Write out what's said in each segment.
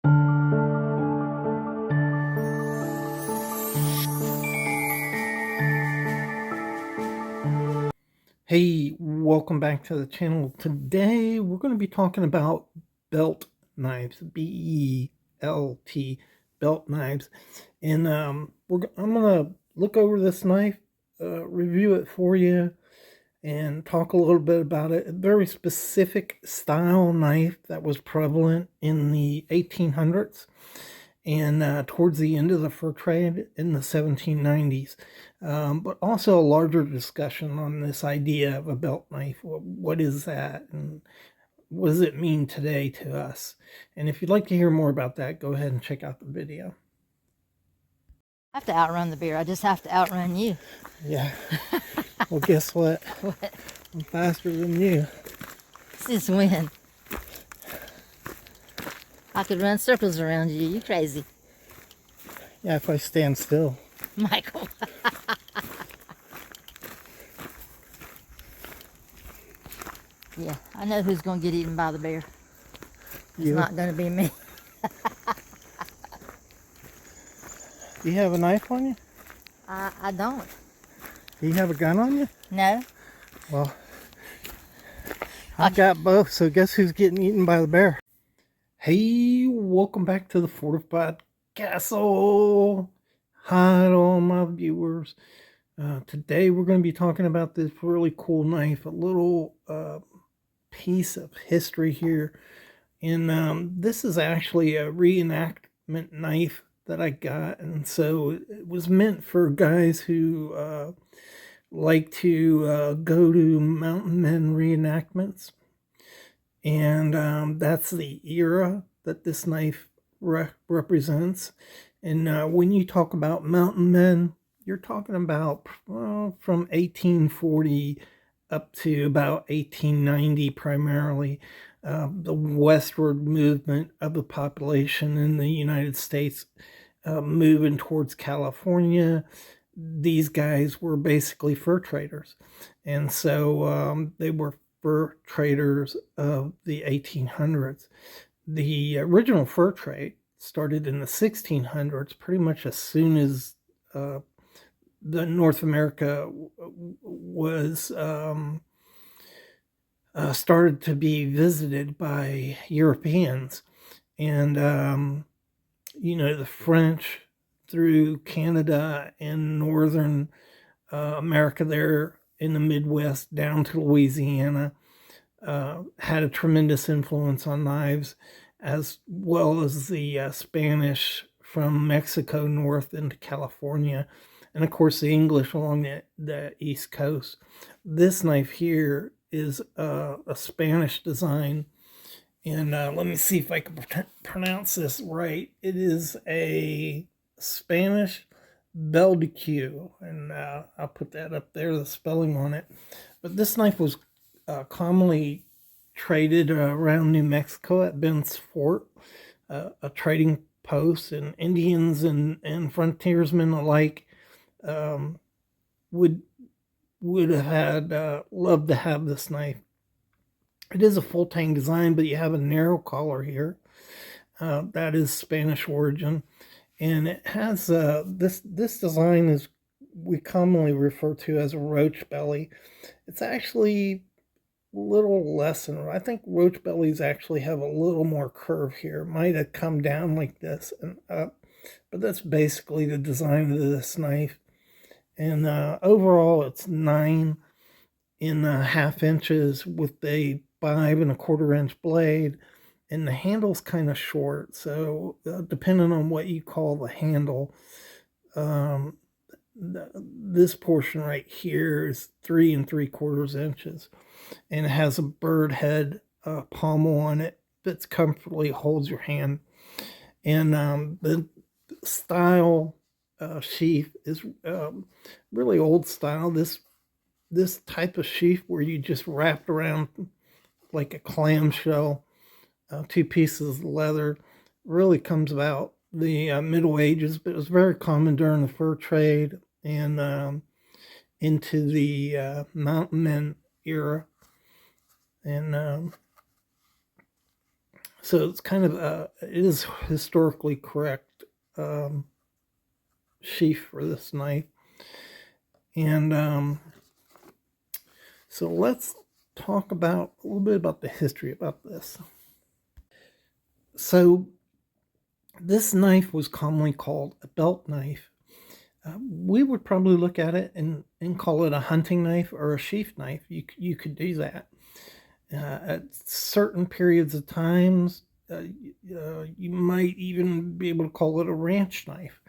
Hey, welcome back to the channel. Today we're going to be talking about belt knives, B-E-L-T, belt knives. And I'm going to look over this knife, review it for you, and talk a little bit about it. A very specific style knife that was prevalent in the 1800s and towards the end of the fur trade in the 1790s. But also a larger discussion on this idea of a belt knife. What is that, and what does it mean today to us? And if you'd like to hear more about that, go ahead and check out the video. I have to outrun the beer. I just have to outrun you. Yeah. Well, guess what? What? I'm faster than you. Since when? I could run circles around you. You crazy. Yeah, if I stand still. Michael. Yeah, I know who's going to get eaten by the bear. It's You. not going to be me. Do you have a knife on you? I don't. Do you have a gun on you? No. Well, I've got both, so guess who's getting eaten by the bear? Hey, welcome back to the Fortified Castle. Hi to all my viewers. Today we're going to be talking about this really cool knife, a little piece of history here. And this is actually a reenactment knife that I got, and so it was meant for guys who like to go to mountain men reenactments. And that's the era that this knife represents. And when you talk about mountain men, you're talking about from 1840 up to about 1890 primarily. The westward movement of the population in the United States moving towards California. These guys were basically fur traders. And so they were fur traders of the 1800s. The original fur trade started in the 1600s, pretty much as soon as the North America was started to be visited by Europeans. And the French through Canada and northern America there in the Midwest down to Louisiana had a tremendous influence on knives, as well as the Spanish from Mexico north into California, and of course the English along the East Coast. This knife here is a Spanish design, and let me see if I can pronounce this right. It is a Spanish Beldque, and I'll put that up there, the spelling on it. But this knife was commonly traded around New Mexico at Bent's Fort, a trading post, and Indians and frontiersmen alike would have had loved to have this knife. It is a full tang design, but you have a narrow collar here. That is Spanish origin, and it has this design is we commonly refer to as a roach belly. It's actually a little less than, I think roach bellies actually have a little more curve here. It might have come down like this and up, but that's basically the design of this knife. And overall, it's 9.5 inches with a 5.25 inch blade, and the handle's kind of short. So depending on what you call the handle, this portion right here is 3.75 inches, and it has a bird head pommel on it that comfortably holds your hand. And the style sheath is really old style. This type of sheath where you just wrapped around like a clamshell, two pieces of leather, really comes about the Middle Ages, but it was very common during the fur trade and into the mountain men era. And So it's kind of it is historically correct sheath for this knife. And so let's talk about a little bit about the history about this. So this knife was commonly called a belt knife. We would probably look at it and call it a hunting knife or a sheath knife. You could do that. At certain periods of times, you might even be able to call it a ranch knife.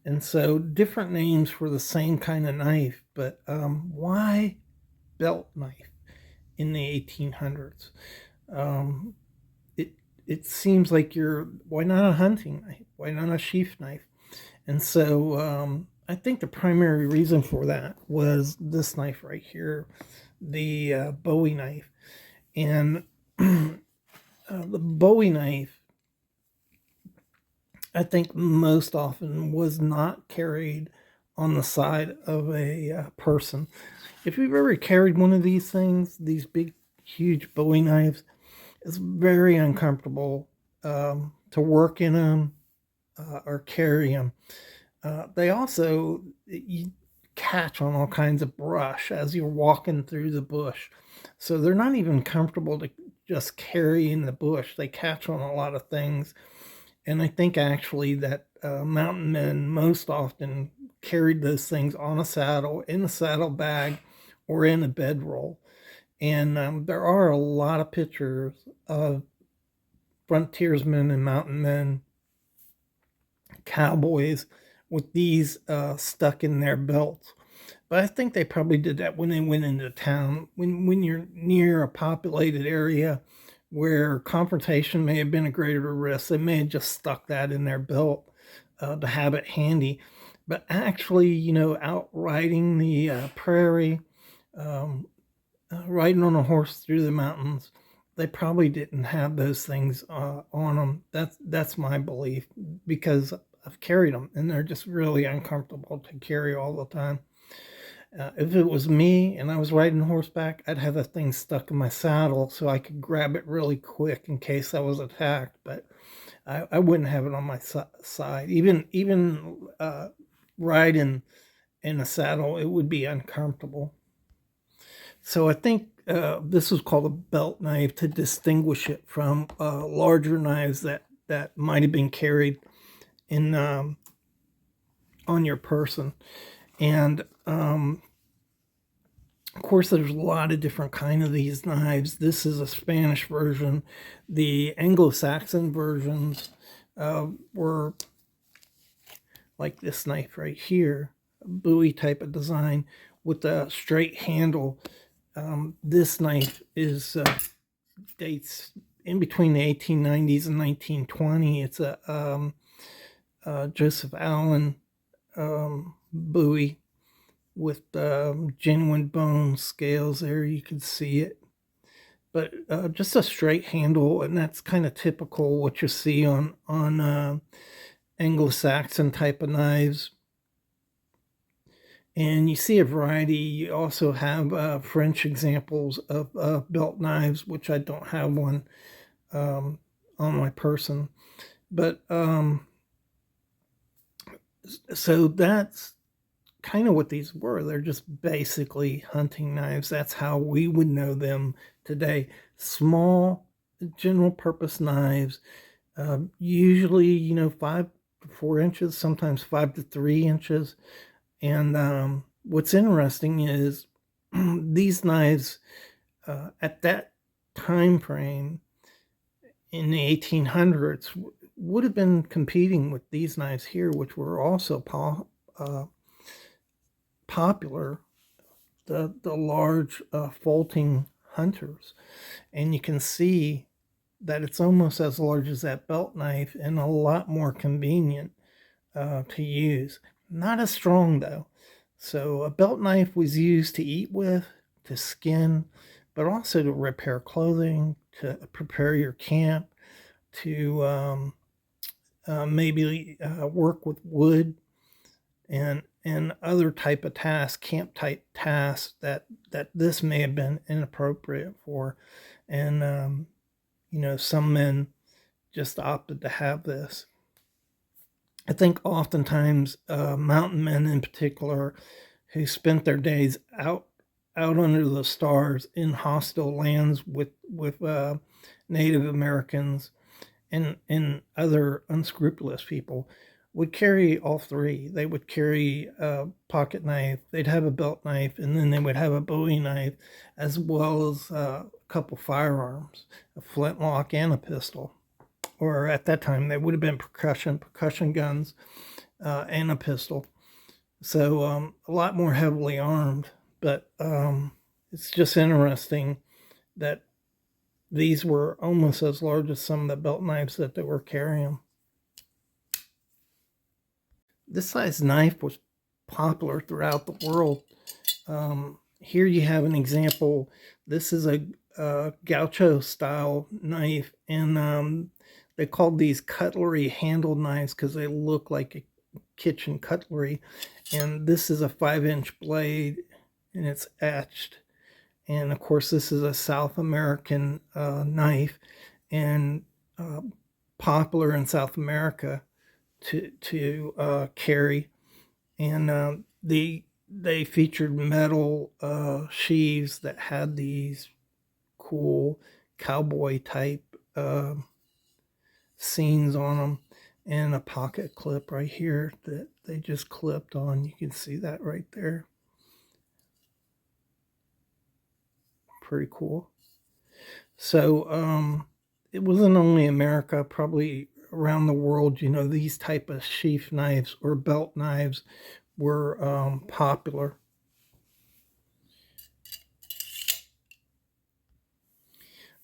And so different names for the same kind of knife, but why belt knife in the 1800s? It seems like why not a hunting knife? Why not a sheath knife? And so I think the primary reason for that was this knife right here, the Bowie knife. And the Bowie knife, I think most often was not carried on the side of a person. If you've ever carried one of these things, these big, huge Bowie knives, it's very uncomfortable to work in them or carry them. They also, you catch on all kinds of brush as you're walking through the bush. So they're not even comfortable to just carry in the bush. They catch on a lot of things. And I think actually that mountain men most often carried those things on a saddle, in a saddle bag, or in a bedroll. And there are a lot of pictures of frontiersmen and mountain men, cowboys, with these stuck in their belts. But I think they probably did that when they went into town. When you're near a populated area where confrontation may have been a greater risk, they may have just stuck that in their belt to have it handy. But actually, out riding the prairie, riding on a horse through the mountains, they probably didn't have those things on them. That's my belief, because I've carried them and they're just really uncomfortable to carry all the time. If it was me and I was riding horseback, I'd have the thing stuck in my saddle so I could grab it really quick in case I was attacked. But I wouldn't have it on my side. Even riding in a saddle, it would be uncomfortable. So I think this was called a belt knife to distinguish it from larger knives that might have been carried in on your person. And of course, there's a lot of different kind of these knives. This is a Spanish version. The Anglo-Saxon versions were like this knife right here, a Bowie type of design with a straight handle. This knife is dates in between the 1890s and 1920. It's a Joseph Allen Bowie with genuine bone scales there. You can see it. But just a straight handle, and that's kind of typical what you see on Anglo-Saxon type of knives. And you see a variety. You also have French examples of belt knives, which I don't have one on my person. But so that's kind of what these were. They're just basically hunting knives. That's how we would know them today. Small, general purpose knives, usually, 5 to 4 inches, sometimes 5 to 3 inches. And what's interesting is these knives at that time frame in the 1800s would have been competing with these knives here, which were also popular, the large folding hunters. And you can see that it's almost as large as that belt knife and a lot more convenient to use. Not as strong though. So a belt knife was used to eat with, to skin, but also to repair clothing, to prepare your camp, to maybe work with wood and other type of tasks, camp type tasks that this may have been inappropriate for. And some men just opted to have this. I think oftentimes mountain men in particular who spent their days out under the stars in hostile lands with Native Americans and other unscrupulous people would carry all three. They would carry a pocket knife, they'd have a belt knife, and then they would have a Bowie knife, as well as a couple firearms, a flintlock and a pistol. Or at that time, they would have been percussion guns, and a pistol. So a lot more heavily armed. But it's just interesting that these were almost as large as some of the belt knives that they were carrying. This size knife was popular throughout the world. Here you have an example. This is a gaucho style knife, and they called these cutlery handled knives because they look like a kitchen cutlery. And this is a 5-inch blade, and it's etched. And of course, this is a South American knife, and popular in South America to carry. And they featured metal sheaths that had these cool cowboy type scenes on them, and a pocket clip right here that they just clipped on. You can see that right there. Pretty cool. So it wasn't only America, probably around the world, these type of sheath knives or belt knives were popular.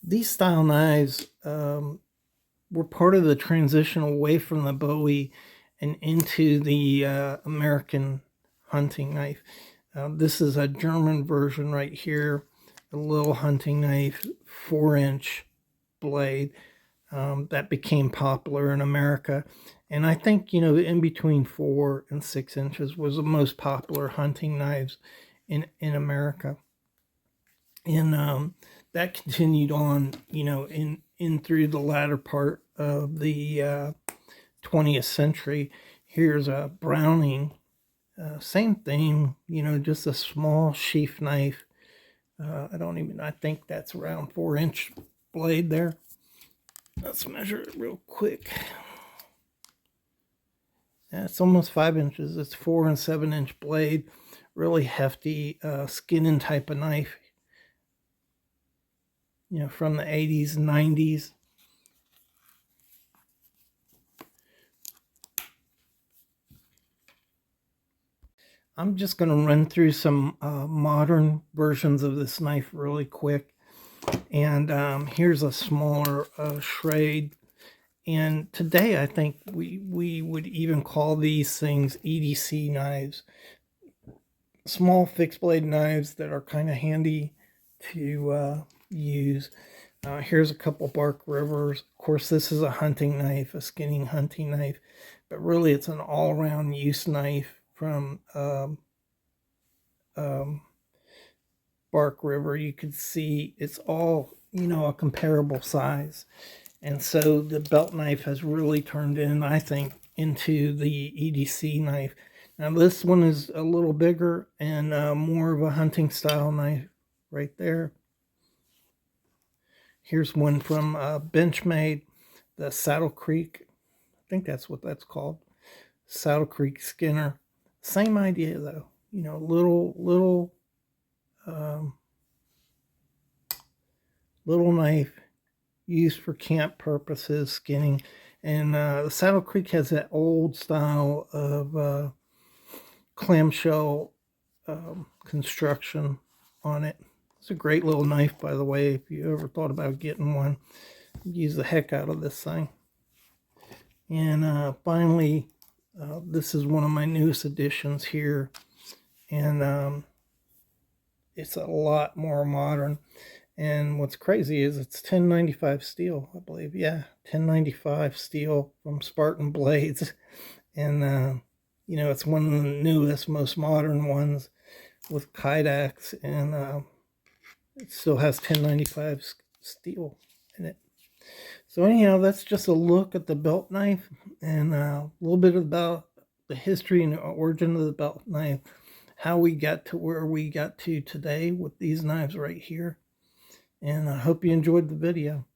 These style knives were part of the transition away from the Bowie and into the American hunting knife. This is a German version right here, a little hunting knife, 4-inch blade that became popular in America. And I think, in between 4 and 6 inches was the most popular hunting knives in America. And that continued on, in through the latter part of the 20th century. Here's a Browning, same thing, just a small sheath knife. I think that's around 4-inch blade there. Let's measure it real quick. Yeah, it's almost 5 inches. It's 4 and 7-inch blade, really hefty, skinning type of knife. From the 80s, 90s. I'm just going to run through some modern versions of this knife really quick. And here's a smaller Schrade. And today I think we would even call these things EDC knives. Small fixed blade knives that are kind of handy to use. Here's a couple Bark Rivers. Of course, this is a hunting knife, a skinning hunting knife. But really it's an all-around use knife from Bark River. You can see it's all, a comparable size. And so the belt knife has really turned in, I think, into the EDC knife. Now this one is a little bigger and more of a hunting style knife right there. Here's one from Benchmade, the Saddle Creek. I think that's what that's called. Saddle Creek Skinner. Same idea though. Little knife used for camp purposes, skinning. And the Saddle Creek has that old style of clamshell construction on it. It's a great little knife, by the way, if you ever thought about getting one. Use the heck out of this thing. And finally, this is one of my newest additions here. And it's a lot more modern. And what's crazy is it's 1095 steel, I believe. Yeah, 1095 steel from Spartan Blades. And, it's one of the newest, most modern ones with Kydex. And it still has 1095 steel in it. So anyhow, that's just a look at the belt knife and a little bit about the history and the origin of the belt knife, how we got to where we got to today with these knives right here. And I hope you enjoyed the video.